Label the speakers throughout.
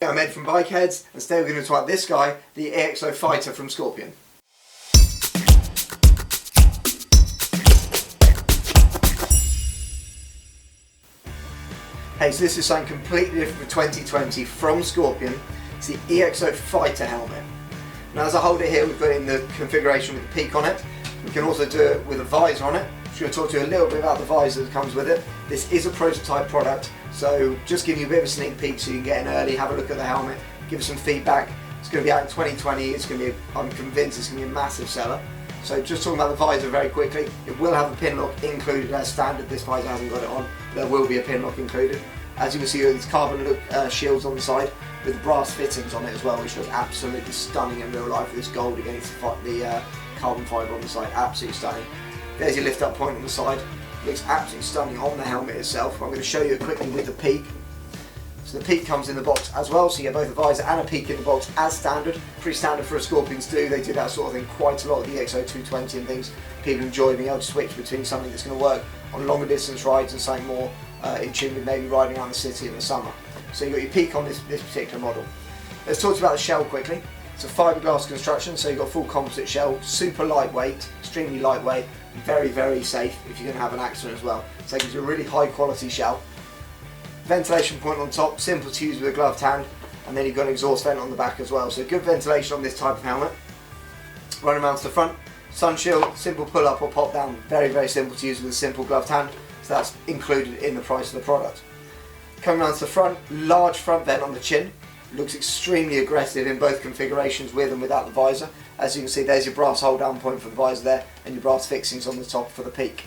Speaker 1: I'm Ed from Bikerheadz, and today we're going to talk about this guy, the EXO fighter from Scorpion. Hey, so this is something completely different for 2020 from Scorpion. It's the EXO fighter helmet. Now as I hold it here, we've got it in the configuration with the peak on it. We can also do it with a visor on it. I'm going to talk to you a little bit about the visor that comes with it. This is a prototype product, so just giving you a bit of a sneak peek so you can get in early, have a look at the helmet, give us some feedback. It's going to be out in 2020. It's going to be, I'm convinced it's going to be a massive seller. So just talking about the visor very quickly, it will have a pin lock included as standard. This visor hasn't got it on, but there will be a pin lock included. As you can see, there's carbon look shields on the side with brass fittings on it as well, which looks absolutely stunning in real life with this gold against the carbon fibre on the side. Absolutely stunning. There's your lift up point on the side. Looks absolutely stunning on the helmet itself. I'm going to show you it quickly with the peak. So the peak comes in the box as well, so you get both a visor and a peak in the box as standard. Pretty standard for a Scorpion to do. They do that sort of thing quite a lot with the EXO 220 and things. People enjoy being able to switch between something that's going to work on longer distance rides and something more in tune with maybe riding around the city in the summer. So you've got your peak on this particular model. Let's talk about the shell quickly. It's a fiberglass construction, so you've got a full composite shell, super lightweight, extremely lightweight, very, very safe if you're going to have an accident as well. So it gives you a really high quality shell. Ventilation point on top, simple to use with a gloved hand, and then you've got an exhaust vent on the back as well. So good ventilation on this type of helmet. Running around to the front, Sunshield, simple pull up or pop down, very, very simple to use with a simple gloved hand. So that's included in the price of the product. Coming around to the front, large front vent on the chin. Looks extremely aggressive in both configurations with and without the visor. As you can see, there's your brass hold down point for the visor there, and your brass fixings on the top for the peak.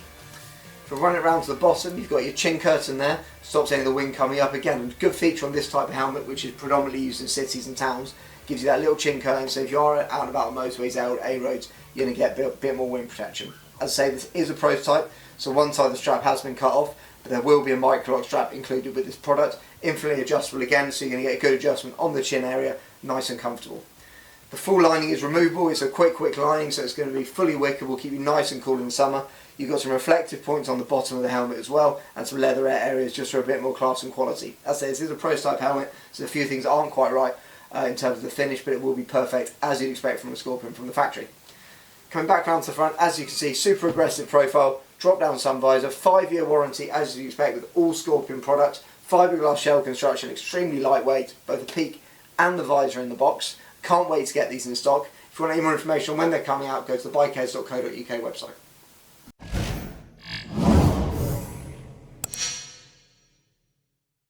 Speaker 1: If we run it around to the bottom, you've got your chin curtain there, stops any of the wind coming up. Again, a good feature on this type of helmet, which is predominantly used in cities and towns, gives you that little chin curtain, so if you are out and about on motorways, A roads, you're going to get a bit more wind protection. As I say, this is a prototype, so one side of the strap has been cut off, but there will be a micro lock strap included with this product, infinitely adjustable again, so you're going to get a good adjustment on the chin area, nice and comfortable. The full lining is removable. It's a quick lining, so it's going to be fully wickable, keep you nice and cool in the summer. You've got some reflective points on the bottom of the helmet as well, and some leatherette areas just for a bit more class and quality. As I say, this is a prototype helmet, so a few things aren't quite right in terms of the finish, but it will be perfect as you'd expect from a Scorpion from the factory. Coming back round to the front, as you can see, super aggressive profile, drop down sun visor, 5-year warranty as you expect with all Scorpion products, fiberglass shell construction, extremely lightweight, both the peak and the visor in the box. Can't wait to get these in stock. If you want any more information on when they're coming out, go to the bikerheadz.co.uk website.